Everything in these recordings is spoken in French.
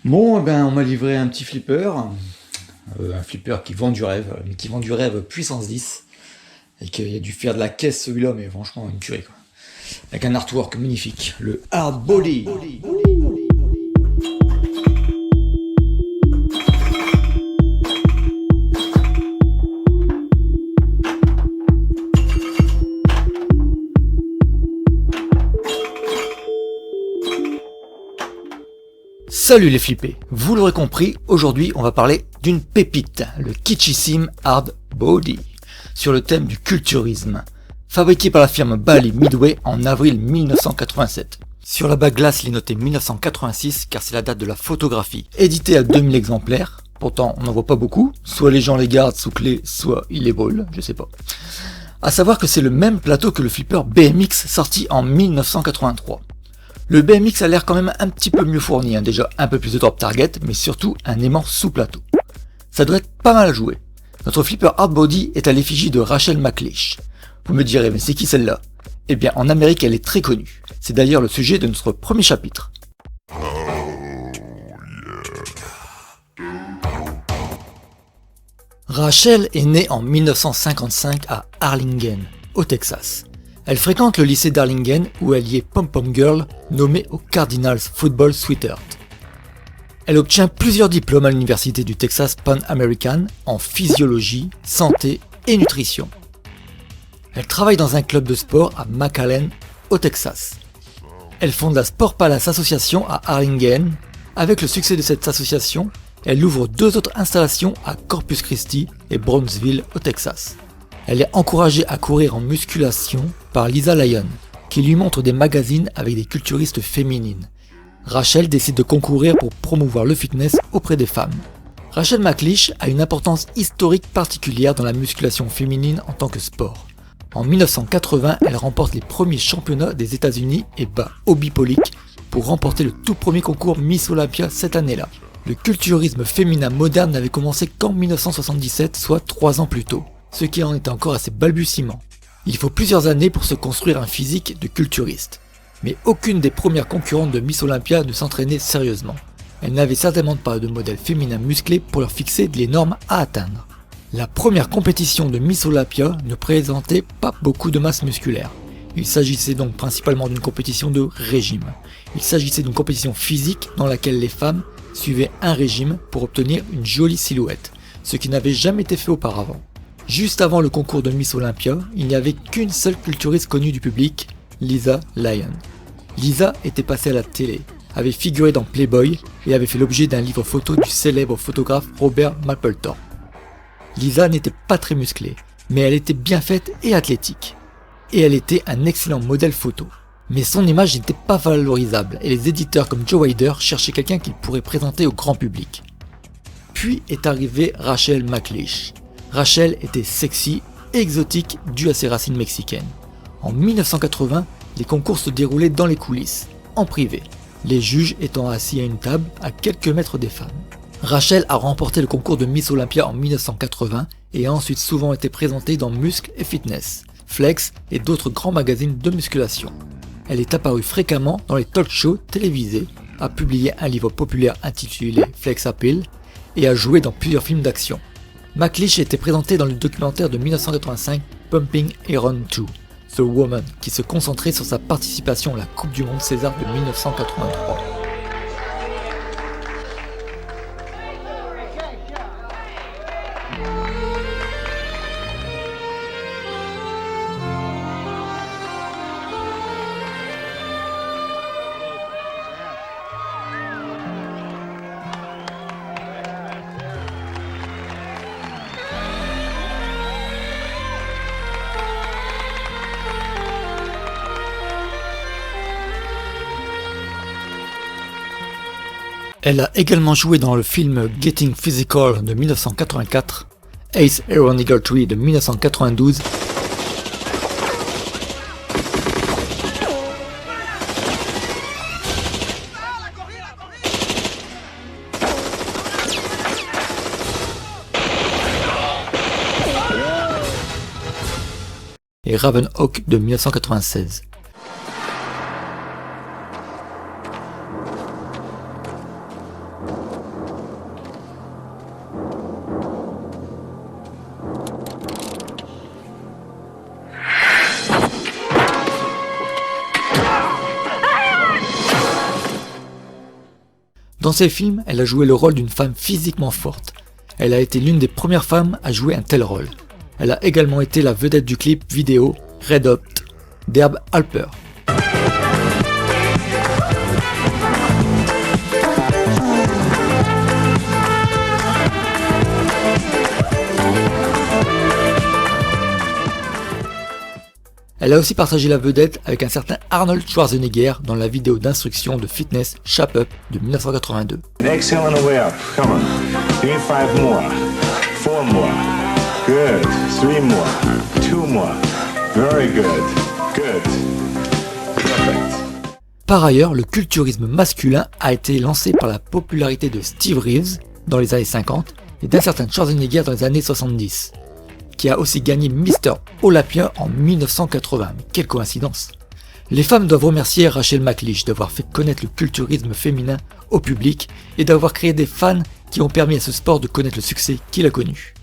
Bon, eh ben, on m'a livré un petit flipper, un flipper qui vend du rêve, mais qui vend du rêve puissance 10, et qu'il a dû faire de la caisse celui-là, mais franchement, une tuerie quoi. Avec un artwork magnifique, le Hard Body. Salut les flippés, vous l'aurez compris, aujourd'hui on va parler d'une pépite, le kitschissime Hard Body, sur le thème du culturisme, fabriqué par la firme Bally Midway en avril 1987. Sur la bague glace, il est noté 1986 car c'est la date de la photographie, édité à 2000 exemplaires, pourtant on n'en voit pas beaucoup, soit les gens les gardent sous clé, soit ils les volent, je sais pas. A savoir que c'est le même plateau que le flipper BMX sorti en 1983. Le BMX a l'air quand même un petit peu mieux fourni, déjà un peu plus de drop target, mais surtout un aimant sous plateau. Ça devrait être pas mal à jouer. Notre flipper Hard Body est à l'effigie de Rachel McLeish. Vous me direz, mais c'est qui celle-là? Eh bien, en Amérique, elle est très connue. C'est d'ailleurs le sujet de notre premier chapitre. Rachel est née en 1955 à Harlingen, au Texas. Elle fréquente le lycée d'Harlingen où elle y est pom-pom girl nommée au Cardinals Football Sweetheart. Elle obtient plusieurs diplômes à l'université du Texas Pan American en physiologie, santé et nutrition. Elle travaille dans un club de sport à McAllen, au Texas. Elle fonde la Sport Palace Association à Harlingen. Avec le succès de cette association, elle ouvre deux autres installations à Corpus Christi et Brownsville, au Texas. Elle est encouragée à courir en musculation par Lisa Lyon, qui lui montre des magazines avec des culturistes féminines. Rachel décide de concourir pour promouvoir le fitness auprès des femmes. Rachel McLeish a une importance historique particulière dans la musculation féminine en tant que sport. En 1980, elle remporte les premiers championnats des États-Unis et bat Obi Polic pour remporter le tout premier concours Miss Olympia cette année-là. Le culturisme féminin moderne n'avait commencé qu'en 1977, soit 3 ans plus tôt, ce qui en était encore assez balbutiement. Il faut plusieurs années pour se construire un physique de culturiste. Mais aucune des premières concurrentes de Miss Olympia ne s'entraînait sérieusement. Elle n'avait certainement pas de modèle féminin musclé pour leur fixer les normes à atteindre. La première compétition de Miss Olympia ne présentait pas beaucoup de masse musculaire. Il s'agissait donc principalement d'une compétition de régime. Il s'agissait d'une compétition physique dans laquelle les femmes suivaient un régime pour obtenir une jolie silhouette, ce qui n'avait jamais été fait auparavant. Juste avant le concours de Miss Olympia, il n'y avait qu'une seule culturiste connue du public, Lisa Lyon. Lisa était passée à la télé, avait figuré dans Playboy et avait fait l'objet d'un livre photo du célèbre photographe Robert Mapplethorpe. Lisa n'était pas très musclée, mais elle était bien faite et athlétique. Et elle était un excellent modèle photo. Mais son image n'était pas valorisable et les éditeurs comme Joe Weider cherchaient quelqu'un qu'ils pourraient présenter au grand public. Puis est arrivée Rachel McLeish. Rachel était sexy et exotique due à ses racines mexicaines. En 1980, les concours se déroulaient dans les coulisses, en privé, les juges étant assis à une table à quelques mètres des femmes. Rachel a remporté le concours de Miss Olympia en 1980 et a ensuite souvent été présentée dans Muscle et Fitness, Flex et d'autres grands magazines de musculation. Elle est apparue fréquemment dans les talk shows télévisés, a publié un livre populaire intitulé Flex Appeal et a joué dans plusieurs films d'action. McLeish était présentée dans le documentaire de 1985 Pumping Iron 2, The Woman, qui se concentrait sur sa participation à la Coupe du Monde César de 1983. Elle a également joué dans le film Getting Physical de 1984, Ace Aaron Eagle Tree de 1992 et Ravenhawk de 1996. Dans ses films, elle a joué le rôle d'une femme physiquement forte. Elle a été l'une des premières femmes à jouer un tel rôle. Elle a également été la vedette du clip vidéo Red Hot d'Herb Alper. Elle a aussi partagé la vedette avec un certain Arnold Schwarzenegger dans la vidéo d'instruction de fitness Shape Up de 1982. Exhale on the way up. Come on. Give me 5 more. 4 more. Good. 3 more. 2 more. Very good. Good. Perfect. Par ailleurs, le culturisme masculin a été lancé par la popularité de Steve Reeves dans les années 50 et d'un certain Schwarzenegger dans les années 70. Qui a aussi gagné Mr. Olympia en 1980. Mais quelle coïncidence! Les femmes doivent remercier Rachel McLish d'avoir fait connaître le culturisme féminin au public et d'avoir créé des fans qui ont permis à ce sport de connaître le succès qu'il a connu.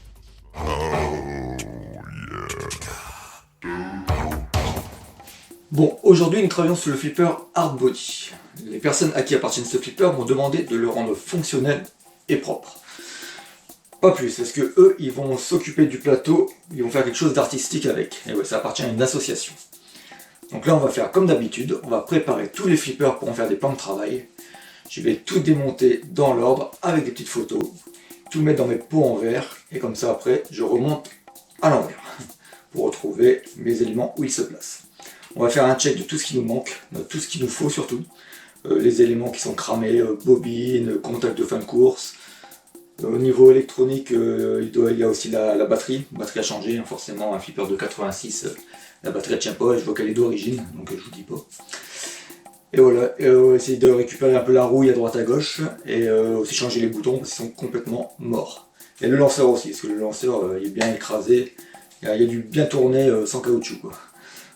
Bon, aujourd'hui nous travaillons sur le flipper Hard Body. Les personnes à qui appartiennent ce flipper m'ont demandé de le rendre fonctionnel et propre. Pas plus, parce que eux, ils vont s'occuper du plateau, ils vont faire quelque chose d'artistique avec. Et ouais, ça appartient à une association. Donc là, on va faire comme d'habitude, on va préparer tous les flippers pour en faire des plans de travail. Je vais tout démonter dans l'ordre avec des petites photos, tout mettre dans mes pots en verre, et comme ça après, je remonte à l'envers pour retrouver mes éléments où ils se placent. On va faire un check de tout ce qui nous manque, de tout ce qu'il nous faut surtout. Les éléments qui sont cramés, bobines, contact de fin de course. Au niveau électronique, il y a aussi la batterie à changer, hein, forcément un flipper de 86, la batterie ne tient pas, je vois qu'elle est d'origine, donc je vous dis pas. Et voilà, on va essayer de récupérer un peu la rouille à droite à gauche, et aussi changer les boutons parce qu'ils sont complètement morts. Et le lanceur aussi, parce que le lanceur il est bien écrasé, il a dû bien tourner sans caoutchouc, quoi.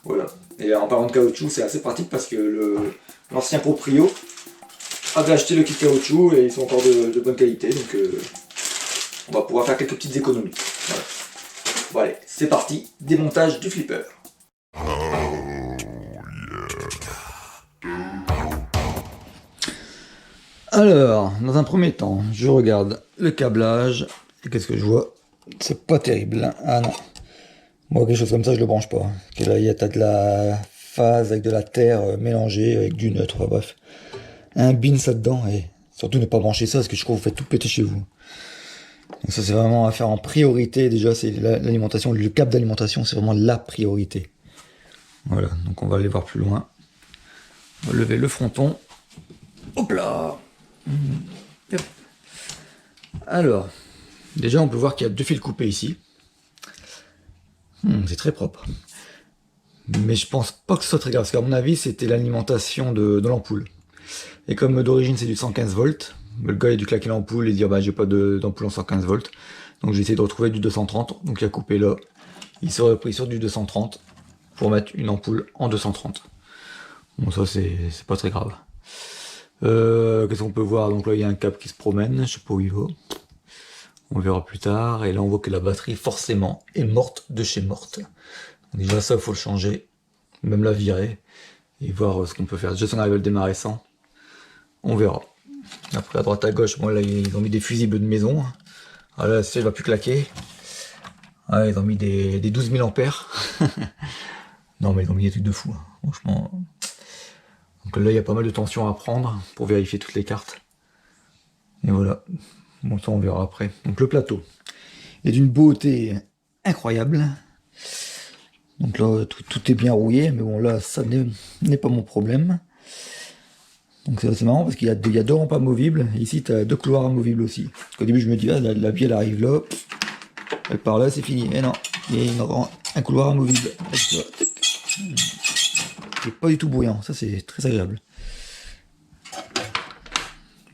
Voilà. Et en parlant de caoutchouc, c'est assez pratique parce que l'ancien proprio avait acheté le kit caoutchouc et ils sont encore de bonne qualité, donc on va pouvoir faire quelques petites économies. Voilà. Bon allez, c'est parti, démontage du flipper. Alors, dans un premier temps, je regarde le câblage, et qu'est-ce que je vois? C'est pas terrible, ah non. Moi, quelque chose comme ça, je le branche pas. Parce que là, t'as de la phase avec de la terre mélangée, avec du neutre, enfin, bref. Un bin ça dedans, et surtout ne pas brancher ça, parce que je crois que vous faites tout péter chez vous. Donc ça, c'est vraiment à faire en priorité, déjà, c'est l'alimentation, le câble d'alimentation, c'est vraiment la priorité. Voilà, donc on va aller voir plus loin. On va lever le fronton. Hop là! Hop. Alors, déjà, on peut voir qu'il y a 2 fils coupés ici. C'est très propre. Mais je pense pas que ce soit très grave, parce qu'à mon avis, c'était l'alimentation de l'ampoule. Et comme d'origine, c'est du 115 volts, le gars il a dû claquer l'ampoule et dire bah j'ai pas d'ampoule en 115 volts. Donc j'ai essayé de retrouver du 230, donc il a coupé là. Il s'est repris sur du 230 pour mettre une ampoule en 230. Bon, ça c'est pas très grave. Qu'est-ce qu'on peut voir? Donc là il y a un câble qui se promène, je sais pas où il va. On verra plus tard. Et là on voit que la batterie forcément est morte de chez morte. Déjà ça il faut le changer, même la virer et voir ce qu'on peut faire. Déjà si on arrive à le démarrer sans, on verra. Après à droite à gauche, bon là ils ont mis des fusibles de maison. Ah là ça il va plus claquer. Ah, ils ont mis des 12 000 ampères. Non mais ils ont mis des trucs de fou, hein. Franchement. Donc là il y a pas mal de tension à prendre pour vérifier toutes les cartes. Et voilà. Bon ça on verra après. Donc le plateau est d'une beauté incroyable. Donc là tout est bien rouillé, mais bon là ça n'est pas mon problème. Donc c'est marrant parce qu'il y a 2 rampes amovibles. Ici tu as 2 couloirs amovibles aussi. Au début je me dis ah, la vie elle arrive là, elle part là, c'est fini. Mais non, il y a un couloir amovible. C'est pas du tout bruyant, ça c'est très agréable.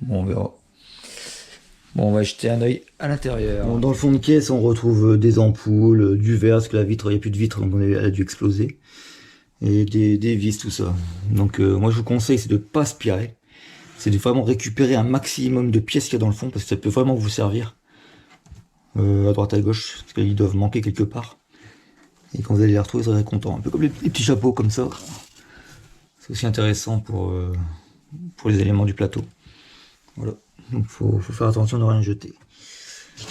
Bon on verra. Bon, on va jeter un œil à l'intérieur. Bon, dans le fond de caisse, on retrouve des ampoules, du verre, parce que la vitre, il n'y a plus de vitre, donc elle a dû exploser. Et des vis, tout ça. Donc moi je vous conseille, c'est de ne pas aspirer. C'est de vraiment récupérer un maximum de pièces qu'il y a dans le fond, parce que ça peut vraiment vous servir. À droite à gauche, parce qu'ils doivent manquer quelque part. Et quand vous allez les retrouver, vous serez content. Un peu comme les petits chapeaux comme ça. C'est aussi intéressant pour les éléments du plateau. Voilà, donc faut faire attention de rien jeter.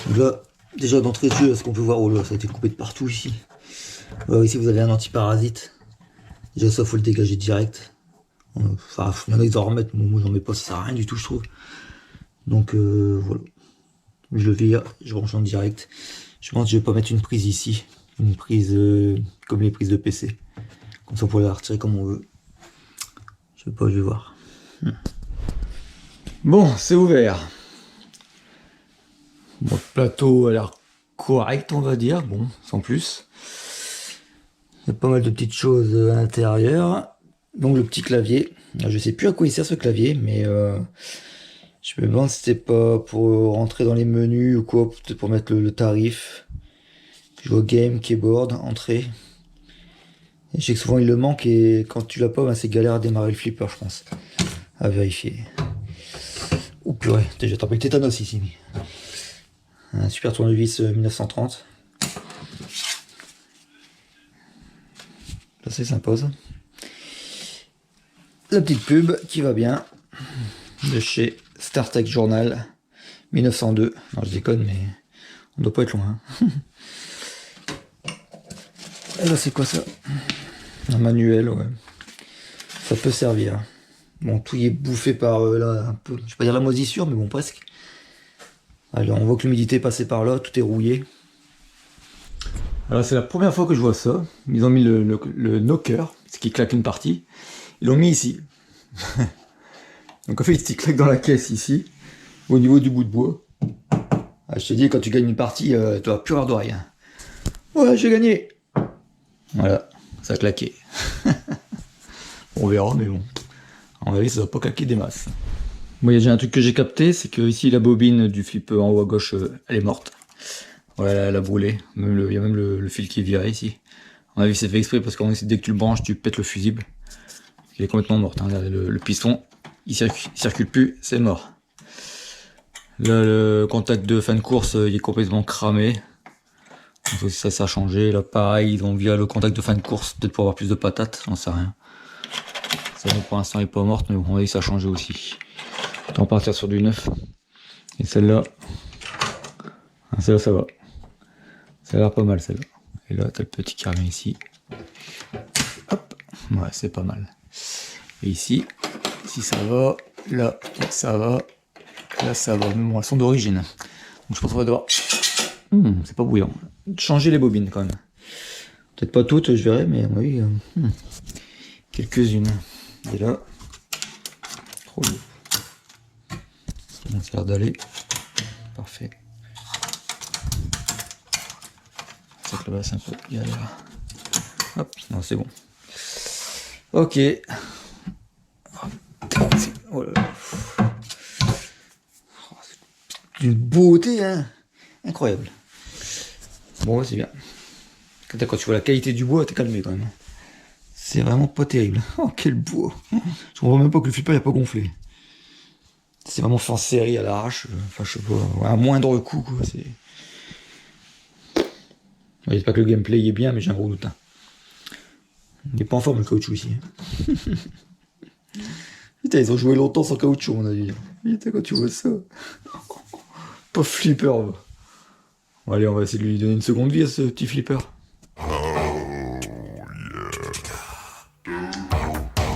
Donc là, déjà d'entrée de jeu, ce qu'on peut voir, oh là, ça a été coupé de partout ici. Alors ici vous avez un antiparasite. Déjà ça faut le dégager direct. Enfin, il y en a qui doivent en remettre, moi j'en mets pas, ça sert à rien du tout je trouve. Donc voilà. Je le vire, je branche en direct. Je pense que je vais pas mettre une prise ici. Une prise comme les prises de PC. Comme ça on pourrait la retirer comme on veut. Je sais pas, je vais voir. Bon, c'est ouvert. Bon, le plateau a l'air correct, on va dire. Bon, sans plus. Il y a pas mal de petites choses à l'intérieur. Donc le petit clavier. Alors, je sais plus à quoi il sert ce clavier, mais je me demande si c'était pas pour rentrer dans les menus ou quoi, peut-être pour mettre le tarif. Je vois game, keyboard, entrée. Et je sais que souvent il le manque et quand tu l'as pas, ben, c'est galère à démarrer le flipper, je pense. À vérifier. Oh purée, j'ai attrapé le tétanos ici. Un super tournevis 1930. Ça c'est sympa ça. La petite pub qui va bien. De chez StarTech Journal 1902. Non je déconne mais on doit pas être loin. Et là c'est quoi ça? Un manuel, ouais. Ça peut servir. Bon, tout y est bouffé par là, un peu, je vais pas dire la moisissure, mais bon, presque. Alors, on voit que l'humidité est passée par là, tout est rouillé. Alors, c'est la première fois que je vois ça. Ils ont mis le knocker, ce qui claque une partie. Ils l'ont mis ici. Donc, en fait, il claque dans la caisse ici, au niveau du bout de bois. Ah, je te dis, quand tu gagnes une partie, tu vas plus avoir d'oreille. Ouais, j'ai gagné. Voilà, ça a claqué. On verra, mais bon. En vrai, ça doit pas claquer des masses. Bon, j'ai un truc que j'ai capté, c'est que ici la bobine du flipper en haut à gauche, elle est morte. Voilà, elle a brûlé. Il y a même le fil qui est viré ici. On a vu c'est fait exprès parce que dès que tu le branches, tu pètes le fusible. Il est complètement mort. Hein. Regardez, le piston, il circule plus, c'est mort. Là, le contact de fin de course, il est complètement cramé. Donc ça a changé. Là, pareil, ils ont via le contact de fin de course, peut-être pour avoir plus de patates, j'en sais rien. Ça, pour l'instant, elle est pas morte, mais bon, oui, ça a changé aussi. Autant partir sur du neuf. Et celle-là, celle-là, ça va. Ça a l'air pas mal, celle-là. Et là, t'as le petit qui revient ici. Hop, ouais, c'est pas mal. Et ici, si ça va, là, ça va, là, ça va. Mais bon, elles sont d'origine. Donc je pense qu'on va devoir... c'est pas bouillant. Changer les bobines, quand même. Peut-être pas toutes, je verrai, mais oui, quelques-unes. Et là, trop lourd. Ça a l'air d'aller. Parfait. C'est que là-bas, c'est un peu galère. Hop, non, c'est bon. Ok. Oh là là. C'est une beauté, hein. Incroyable. Bon, c'est bien. Quand tu vois la qualité du bois, t'es calmé quand même. C'est vraiment pas terrible. Oh, quel bois. Je comprends même pas que le flipper n'a pas gonflé. C'est vraiment fait en série à l'arrache. Enfin, je sais pas. À moindre coup, quoi. C'est... J'espère pas que le gameplay y est bien, mais j'ai un gros doute. Hein. Il n'est pas en forme le caoutchouc ici. Putain, ils ont joué longtemps sans caoutchouc, on a dit. Putain, quand tu vois ça. Pas flipper. Bon, allez, on va essayer de lui donner une seconde vie à ce petit flipper.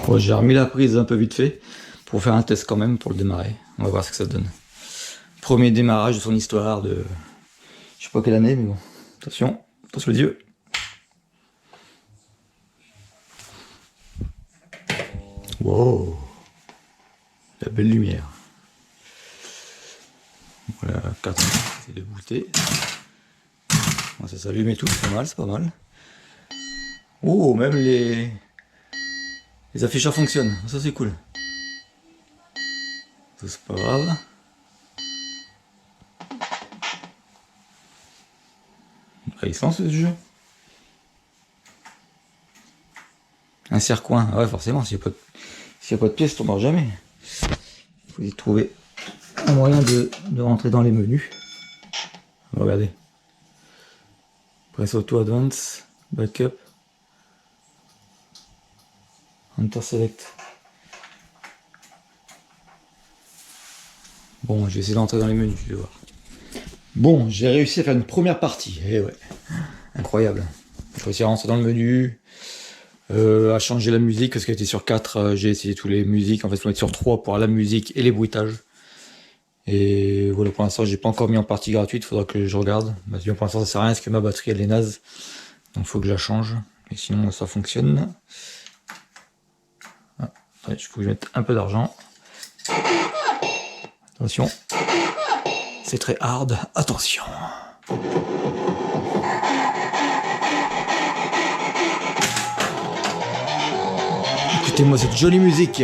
Bon, j'ai remis la prise un peu vite fait pour faire un test quand même pour le démarrer. On va voir ce que ça donne. Premier démarrage de son histoire de... Je sais pas quelle année, mais bon. Attention, attention les yeux. Wow, la belle lumière. Voilà, 4 c'est de booter. Bon, ça s'allume et tout, c'est pas mal. Oh, même les afficheurs fonctionnent, ça c'est cool. Ça c'est pas grave. Il se lance ce jeu. Un serre-coin, ah ouais forcément, s'il n'y a pas de pièces, tu n'en jamais. Il faut y trouver un moyen de rentrer dans les menus. Regardez. Press Auto Advance, Backup, Enter Select. Bon, je vais essayer d'entrer dans les menus, je vais voir. Bon, j'ai réussi à faire une première partie. Eh ouais, incroyable. J'ai réussi à rentrer dans le menu, à changer la musique, parce qu'elle était sur 4, j'ai essayé toutes les musiques. En fait, il faut mettre sur 3 pour la musique et les bruitages. Et voilà, pour l'instant, j'ai pas encore mis en partie gratuite, faudra que je regarde. Bah, pour l'instant, ça sert à rien, parce que ma batterie, elle est naze. Donc, il faut que je la change. Et sinon, ça fonctionne. Ah, il faut que je mette un peu d'argent. Attention. C'est très hard. Attention. Écoutez-moi cette jolie musique.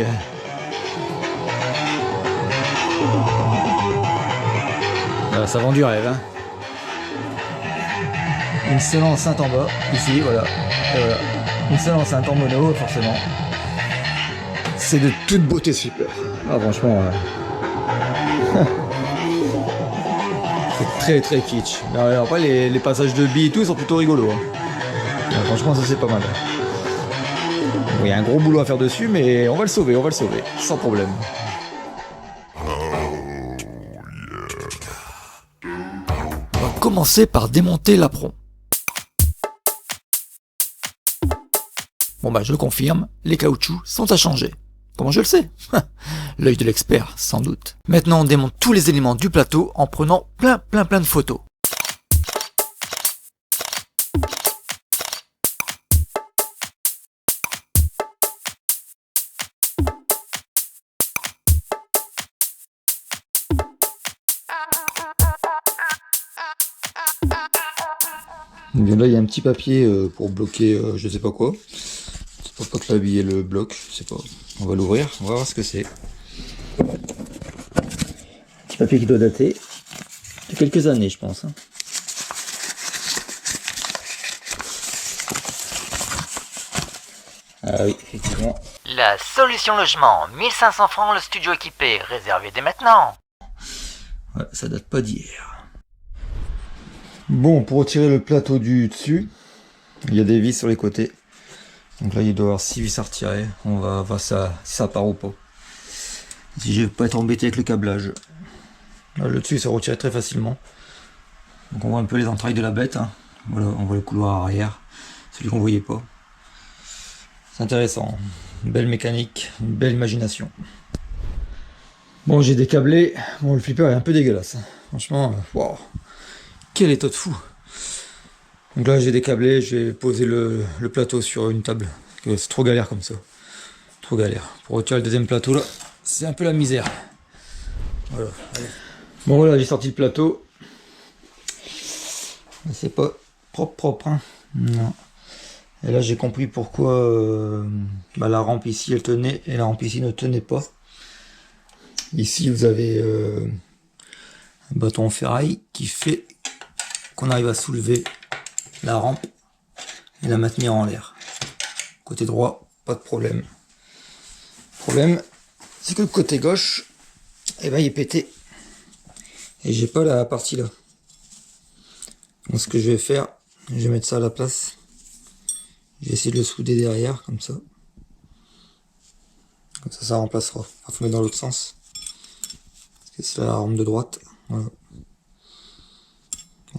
Ah, ça vend du rêve, hein. Une seule enceinte en bas, ici, voilà. Et voilà. Une seule enceinte en mono, forcément. C'est de toute beauté super. Ah, franchement, c'est très très kitsch. Mais après, les passages de billes et tout sont plutôt rigolos. Hein. Franchement, ça c'est pas mal. Il y a un gros boulot à faire dessus, mais on va le sauver, sans problème. On va commencer par démonter l'apron. Bon bah je le confirme, les caoutchoucs sont à changer. Comment je le sais? L'œil de l'expert, sans doute. Maintenant on démonte tous les éléments du plateau en prenant plein de photos. Bien là il y a un petit papier pour bloquer je sais pas quoi. C'est pour pas que l'habiller le bloc, je sais pas. On va l'ouvrir, on va voir ce que c'est. Petit papier qui doit dater de quelques années je pense. Ah oui, effectivement. La solution logement, 1500 francs le studio équipé, réservé dès maintenant. Ouais, ça date pas d'hier. Bon, pour retirer le plateau du dessus, il y a des vis sur les côtés. Donc là, il doit y avoir 6 vis à retirer. On va voir ça, si ça part ou pas. Si je vais pas être embêté avec le câblage. Là, le dessus, il se retire très facilement. Donc on voit un peu les entrailles de la bête. Hein. Voilà, on voit le couloir arrière, celui qu'on voyait pas. C'est intéressant. Une belle mécanique, une belle imagination. Bon, j'ai décablé. Bon, le flipper est un peu dégueulasse. Franchement, waouh. Quel état de fou! Donc là j'ai décablé, j'ai posé le plateau sur une table. C'est trop galère comme ça. Trop galère. Pour retirer le deuxième plateau là, c'est un peu la misère. Voilà. Allez. Bon voilà, j'ai sorti le plateau. C'est pas propre hein. Non. Et là j'ai compris pourquoi la rampe ici elle tenait et la rampe ici ne tenait pas. Ici vous avez un bâton en ferraille qui fait qu'on arrive à soulever la rampe et la maintenir en l'air. Côté droit, pas de problème. Le problème, c'est que le côté gauche, eh ben, il est pété. Et j'ai pas la partie là. Donc ce que je vais faire, je vais mettre ça à la place. Je vais essayer de le souder derrière, comme ça. Comme ça remplacera. Il faut mettre dans l'autre sens. Parce que c'est la rampe de droite. Voilà.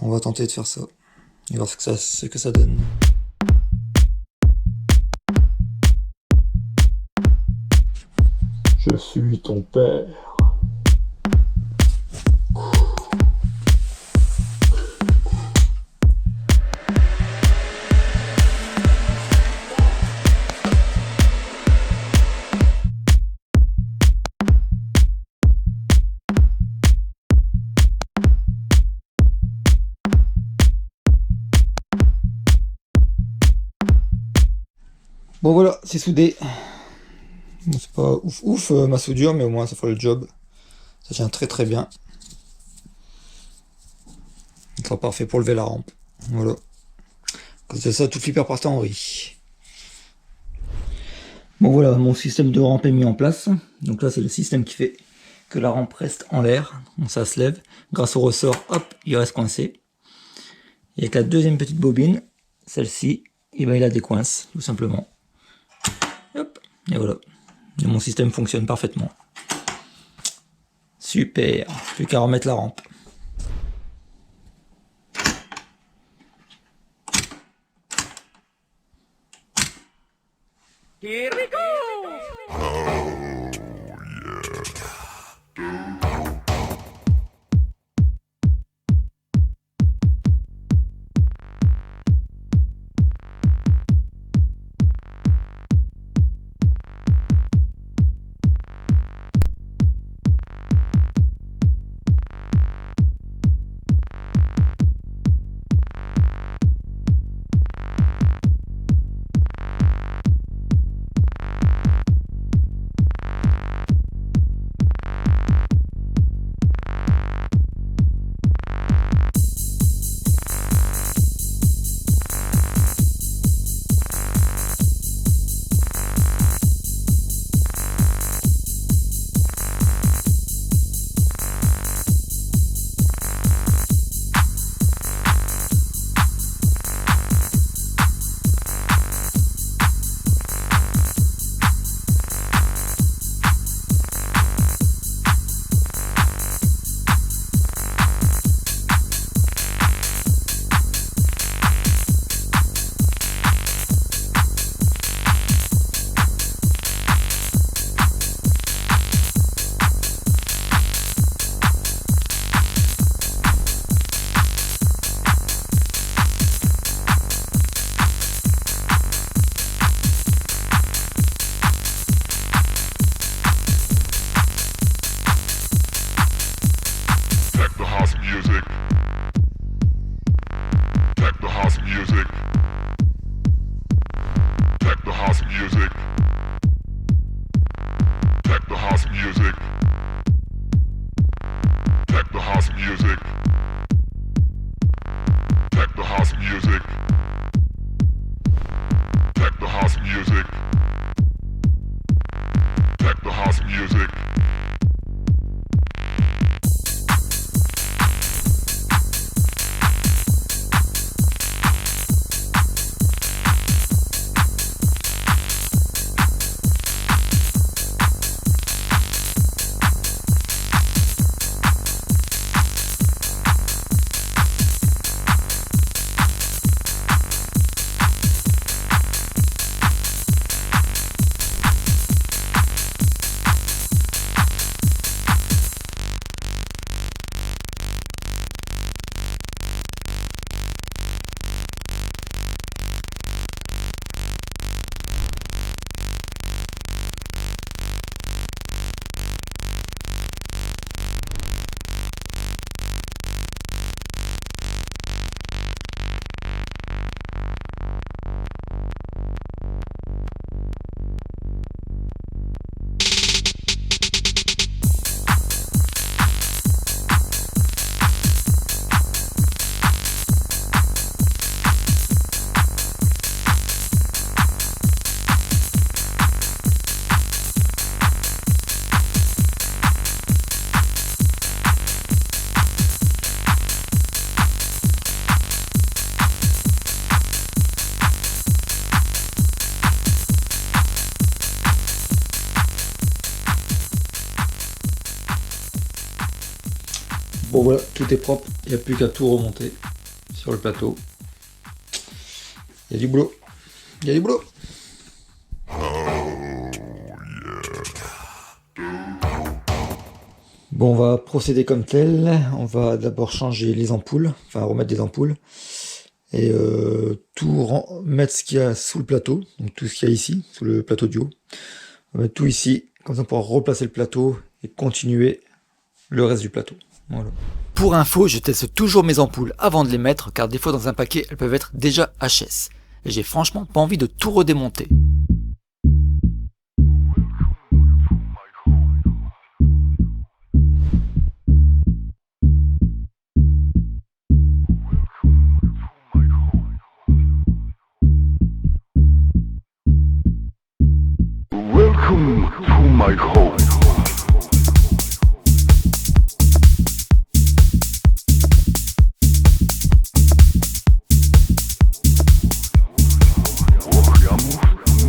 On va tenter de faire ça. Et voir ce que ça donne. Je suis ton père. Bon voilà, c'est soudé. Bon, c'est pas ouf ma soudure, mais au moins ça fait le job. Ça tient très bien. Il sera parfait pour lever la rampe. Voilà. Comme ça, tout flipper partait en vrille. Bon voilà, mon système de rampe est mis en place. Donc là, c'est le système qui fait que la rampe reste en l'air. Donc ça se lève. Grâce au ressort, hop, il reste coincé. Et avec la deuxième petite bobine, celle-ci, et ben il la décoince, tout simplement. Hop, et voilà. Et mon système fonctionne parfaitement. Super. Super, plus qu'à remettre la rampe. Here we go! Bon voilà, tout est propre, il n'y a plus qu'à tout remonter sur le plateau. Il y a du boulot, il y a du boulot. Bon, on va procéder comme tel. On va d'abord changer les ampoules, enfin remettre des ampoules. Et mettre ce qu'il y a sous le plateau, donc tout ce qu'il y a ici, sous le plateau du haut. On va mettre tout ici, comme ça on pourra replacer le plateau et continuer le reste du plateau. Voilà. Pour info, je teste toujours mes ampoules avant de les mettre, car des fois dans un paquet, elles peuvent être déjà HS. Et j'ai franchement pas envie de tout redémonter. Welcome to my home. Ох, я муж.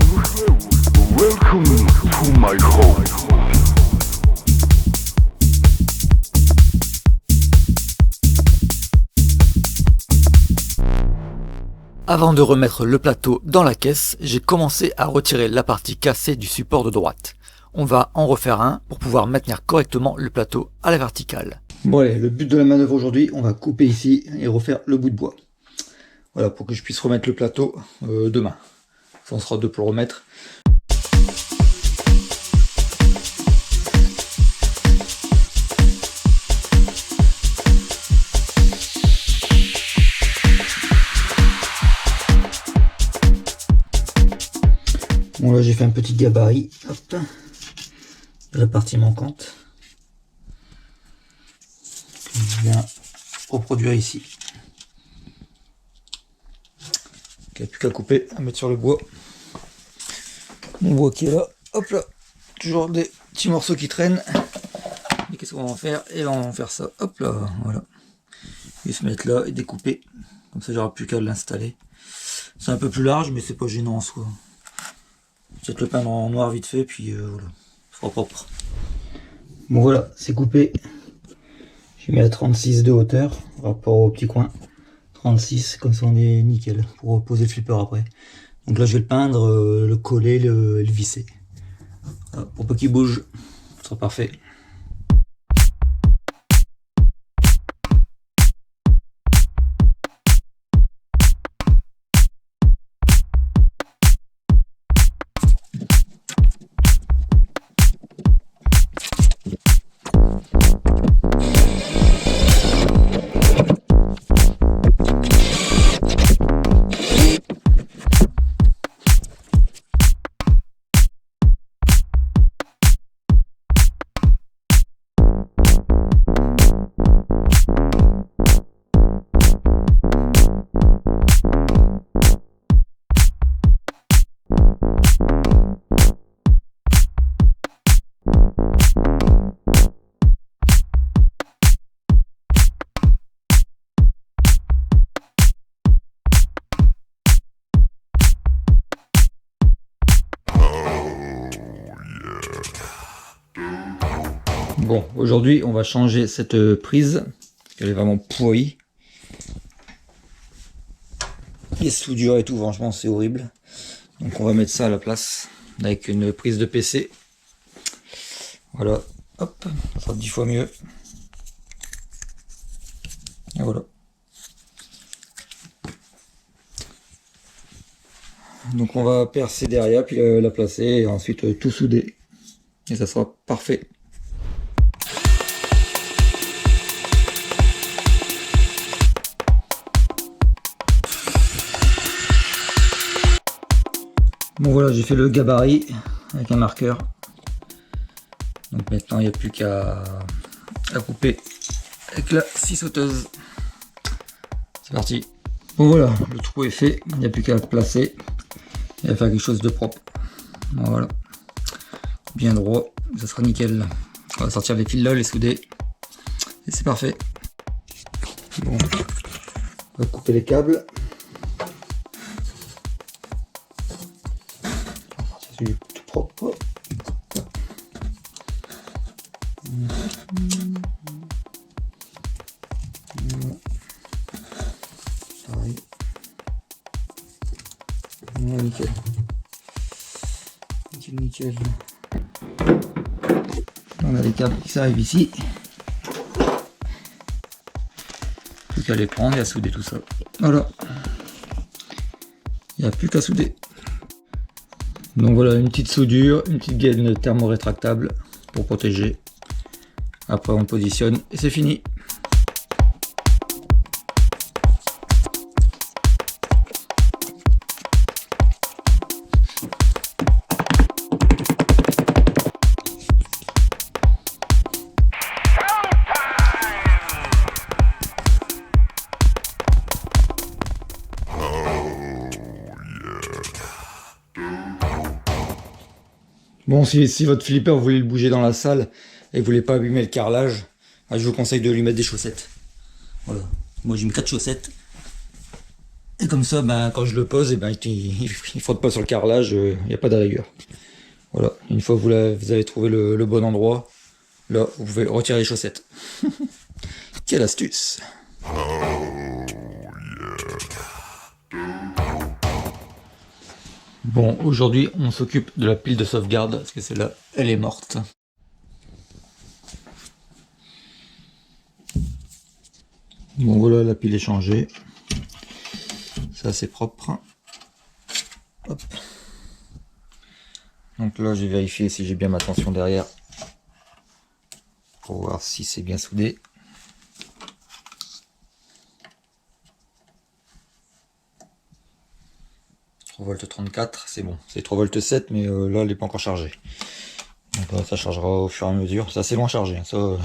Avant de remettre le plateau dans la caisse, j'ai commencé à retirer la partie cassée du support de droite. On va en refaire un pour pouvoir maintenir correctement le plateau à la verticale. Bon allez, le but de la manœuvre aujourd'hui, on va couper ici et refaire le bout de bois. Voilà, pour que je puisse remettre le plateau demain. Ça, on sera deux pour le remettre. Bon là j'ai fait un petit gabarit, hop, la partie manquante, que je viens reproduire ici. Il n'y a plus qu'à couper, à mettre sur le bois. Mon bois qui est là, hop là, toujours des petits morceaux qui traînent. Et qu'est-ce qu'on va en faire? Et on va en faire ça, hop là, voilà. Et se mettre là et découper, comme ça j'aurai plus qu'à l'installer. C'est un peu plus large mais c'est pas gênant en soi. Peut-être le peindre en noir vite fait, puis voilà, ce sera propre. Bon voilà, c'est coupé. J'ai mis à 36 de hauteur, par rapport au petit coin. 36, comme ça on est nickel, pour poser le flipper après. Donc là je vais le peindre, le coller, le visser. Voilà, pour peu qu'il bouge, ce sera parfait. Bon, aujourd'hui on va changer cette prise, parce qu'elle est vraiment pourrie. Les soudures et tout, franchement c'est horrible. Donc on va mettre ça à la place, avec une prise de PC. Voilà, hop, ça sera 10 fois mieux. Et voilà. Donc on va percer derrière, puis la placer, et ensuite tout souder. Et ça sera parfait. Bon voilà, j'ai fait le gabarit avec un marqueur. Donc maintenant il n'y a plus qu'à couper avec la scie sauteuse. C'est parti. Bon voilà, le trou est fait, il n'y a plus qu'à le placer et à faire quelque chose de propre. Voilà, bien droit, ça sera nickel. On va sortir les fils là, les souder et c'est parfait. Bon, on va couper les câbles. C'est tout propre. Pareil. Voilà, nickel. Nickel. On a les câbles qui arrivent ici. Plus qu'à les prendre et à souder tout ça. Voilà. Il n'y a plus qu'à souder. Donc voilà, une petite soudure, une petite gaine thermorétractable pour protéger. Après on positionne et c'est fini. Bon, si votre flipper vous voulez le bouger dans la salle et que vous voulez pas abîmer le carrelage, je vous conseille de lui mettre des chaussettes. Voilà. Moi j'ai mis 4 chaussettes. Et comme ça, quand je le pose, il frotte pas sur le carrelage, il n'y a pas de rigueur. Voilà. Une fois que vous avez trouvé le bon endroit, là, vous pouvez retirer les chaussettes. Quelle astuce! Oh, yeah. Bon, aujourd'hui, on s'occupe de la pile de sauvegarde, parce que celle-là, elle est morte. Bon, voilà, la pile est changée. Ça, c'est propre. Hop. Donc là, j'ai vérifié si j'ai bien ma tension derrière, pour voir si c'est bien soudé. Volt 34, c'est bon. C'est 3 volts 7, mais là, elle n'est pas encore chargée. Donc là, ça chargera au fur et à mesure. C'est assez loin chargé. Ça, on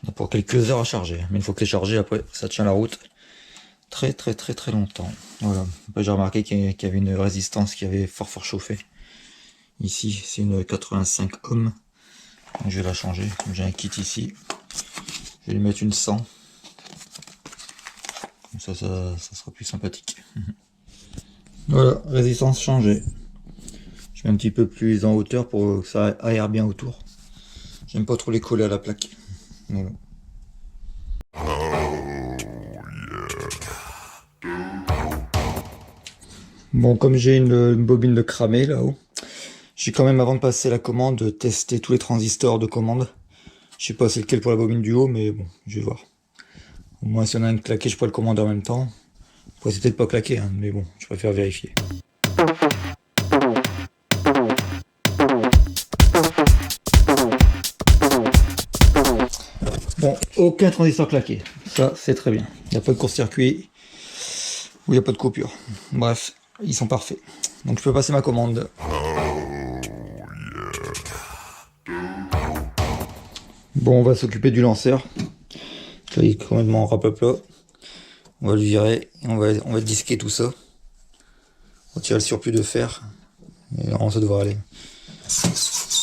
a pour quelques heures à charger. Mais une fois que c'est chargé, après, ça tient la route très longtemps. Voilà. J'ai remarqué qu'il y avait une résistance qui avait fort chauffé. Ici, c'est une 85 ohms. Donc, je vais la changer. J'ai un kit ici. Je vais lui mettre une 100. Comme ça sera plus sympathique. Voilà, résistance changée. Je mets un petit peu plus en hauteur pour que ça aère bien autour. J'aime pas trop les coller à la plaque. Voilà. Bon, comme j'ai une bobine de cramé là-haut, j'ai quand même, avant de passer la commande, testé tous les transistors de commande. Je sais pas c'est lequel pour la bobine du haut, mais bon, je vais voir. Au moins, si on a un claqué, je pourrais le commander en même temps. Après, c'est peut-être pas claqué, hein, mais bon, je préfère vérifier. Bon, aucun transistor claqué. Ça, c'est très bien. Il n'y a pas de court-circuit ou il n'y a pas de coupure. Bref, ils sont parfaits. Donc, je peux passer ma commande. Bon, on va s'occuper du lanceur. Il est complètement rapapla. On va le virer, et on va disquer tout ça. On tire le surplus de fer. Et normalement ça devrait aller.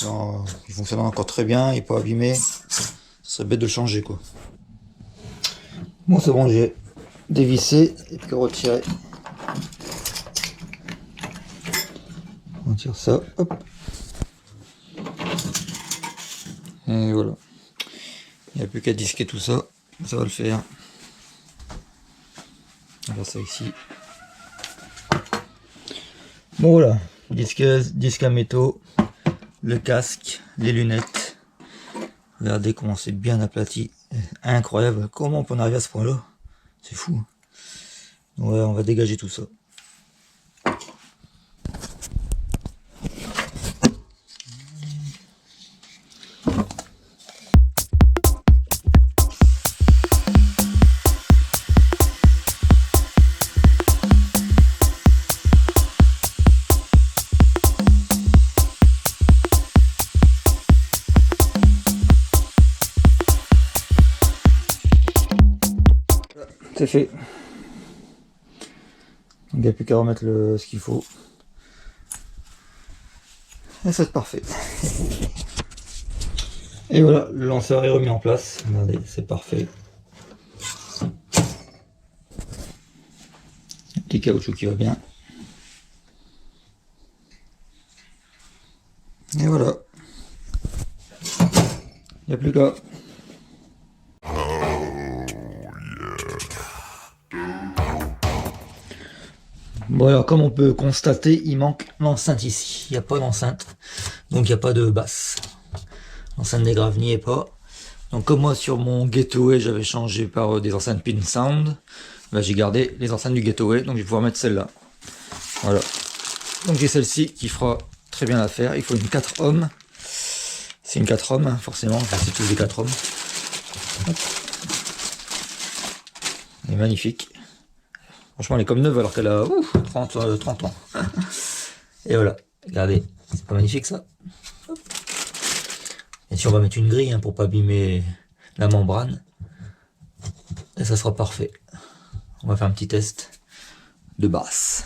Alors, il fonctionne encore très bien, il n'est pas abîmé. Ce serait bête de le changer quoi. Bon c'est bon, j'ai dévissé et puis retiré. On tire ça, hop. Et voilà. Il n'y a plus qu'à disquer tout ça. Ça va le faire. On va ça ici. Bon voilà, disqueuse, disque à métaux, le casque, les lunettes. Regardez comment c'est bien aplati. Incroyable, comment on peut en arriver à ce point là? C'est fou. Ouais, on va dégager tout ça. C'est fait. Il n'y a plus qu'à remettre ce qu'il faut. Et c'est parfait. Et voilà, le lanceur est remis en place. Regardez, c'est parfait. Un petit caoutchouc qui va bien. Et voilà. Il n'y a plus qu'à. Bon alors comme on peut constater, il manque l'enceinte ici. Il n'y a pas d'enceinte, donc il n'y a pas de basse. L'enceinte des graves n'y est pas. Donc comme moi sur mon Gateway j'avais changé par des enceintes Pin Sound, ben, j'ai gardé les enceintes du Gateway, donc je vais pouvoir mettre celle-là. Voilà. Donc j'ai celle-ci qui fera très bien l'affaire. Il faut une 4 ohms. C'est une 4 ohms, hein, forcément, c'est tous des 4 ohms. Hop. Elle est magnifique. Franchement, elle est comme neuve alors qu'elle a 30 ans. Et voilà, regardez, c'est pas magnifique ça. Hop. Et si on va mettre une grille hein, pour pas abîmer la membrane, et ça sera parfait. On va faire un petit test de basse.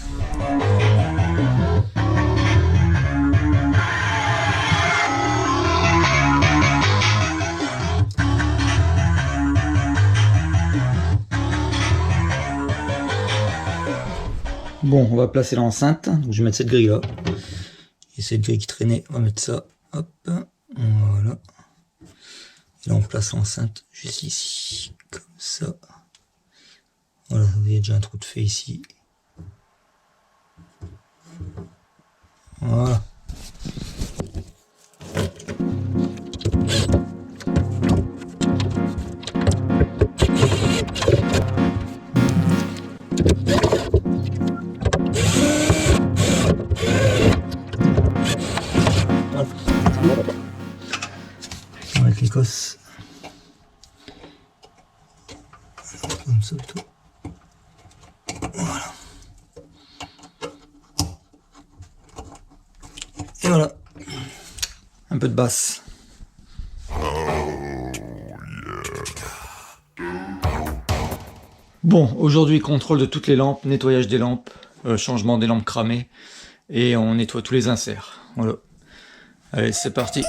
Bon, on va placer l'enceinte. Je vais mettre cette grille là. Et cette grille qui traînait, on va mettre ça. Hop. Voilà. Et là, on place l'enceinte juste ici. Comme ça. Voilà, vous voyez déjà un trou de fait ici. Voilà. Avec l'Écosse. Comme ça plutôt. Voilà. Et voilà. Un peu de basse. Bon, aujourd'hui contrôle de toutes les lampes, nettoyage des lampes, changement des lampes cramées, et on nettoie tous les inserts. Voilà. Allez, c'est parti.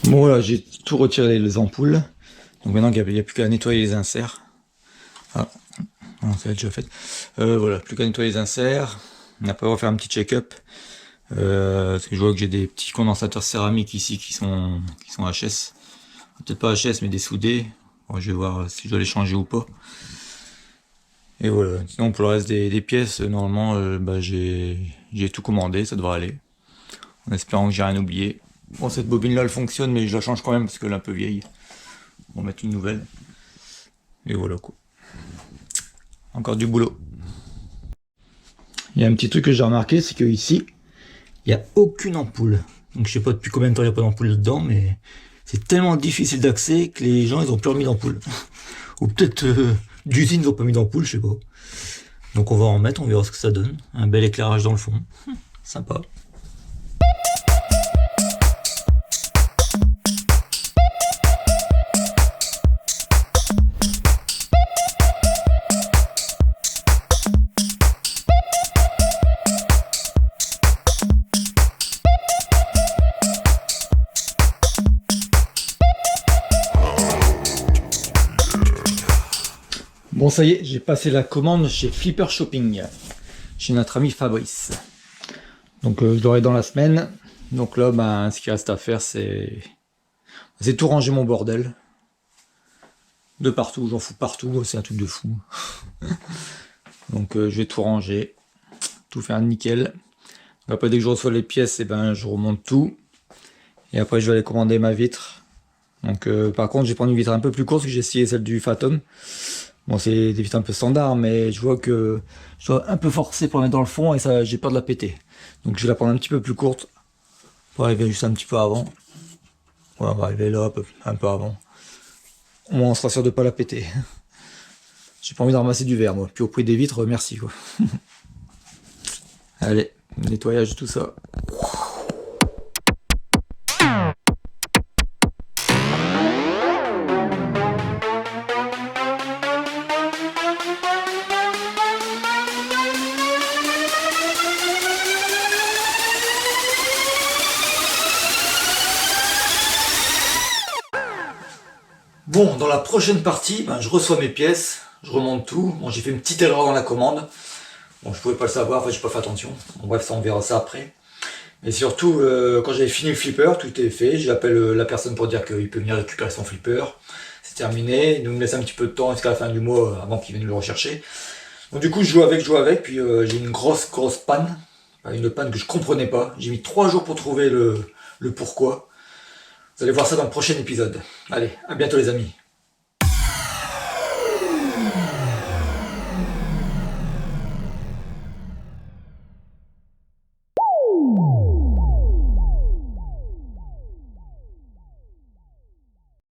Bon voilà, j'ai tout retiré les ampoules. Donc maintenant il n'y a plus qu'à nettoyer les inserts. Ah, non, ça a déjà fait. Voilà, plus qu'à nettoyer les inserts. On a pas refaire un petit check-up. Parce que je vois que j'ai des petits condensateurs céramiques ici qui sont HS. Peut-être pas HS mais des soudés. Bon, je vais voir si je dois les changer ou pas. Et voilà, sinon pour le reste des pièces, normalement j'ai tout commandé, ça devrait aller. En espérant que j'ai rien oublié. Bon, cette bobine là elle fonctionne mais je la change quand même parce qu'elle est un peu vieille. On va mettre une nouvelle. Et voilà quoi. Encore du boulot. Il y a un petit truc que j'ai remarqué, c'est que ici, il n'y a aucune ampoule. Donc je sais pas depuis combien de temps il n'y a pas d'ampoule dedans, mais c'est tellement difficile d'accès que les gens ils ont plus remis d'ampoule. Ou peut-être d'usine ils ont pas mis d'ampoule, je sais pas. Donc on va en mettre, on verra ce que ça donne. Un bel éclairage dans le fond. Sympa. Bon ça y est, j'ai passé la commande chez Flipper Shopping, chez notre ami Fabrice. Donc je l'aurai dans la semaine. Donc là, ce qu'il reste à faire, c'est tout ranger mon bordel. De partout, j'en fous partout, c'est un truc de fou. Donc je vais tout ranger, tout faire nickel. Donc, après dès que je reçois les pièces, je remonte tout. Et après je vais aller commander ma vitre. Donc par contre, je vais prendre une vitre un peu plus courte, parce que j'ai essayé celle du Fathom. Bon, c'est des vitres un peu standards, mais je vois que je dois un peu forcer pour la mettre dans le fond et ça, j'ai peur de la péter. Donc je vais la prendre un petit peu plus courte pour arriver juste un petit peu avant. Voilà, on va arriver là, un peu avant. Au moins on sera sûr de pas la péter. J'ai pas envie de ramasser du verre, moi. Puis au prix des vitres, merci, quoi. Allez, nettoyage de tout ça. Bon, dans la prochaine partie, je reçois mes pièces, je remonte tout. Bon, j'ai fait une petite erreur dans la commande. Bon, je pouvais pas le savoir, enfin j'ai pas fait attention. Bon, bref, ça on verra ça après. Mais surtout, quand j'avais fini le flipper, tout est fait. J'appelle la personne pour dire qu'il peut venir récupérer son flipper. C'est terminé. Il nous laisse un petit peu de temps jusqu'à la fin du mois avant qu'il vienne le rechercher. Donc du coup, je joue avec, puis j'ai une grosse panne. Une panne que je comprenais pas. J'ai mis 3 jours pour trouver le pourquoi. Vous allez voir ça dans le prochain épisode. Allez, à bientôt les amis.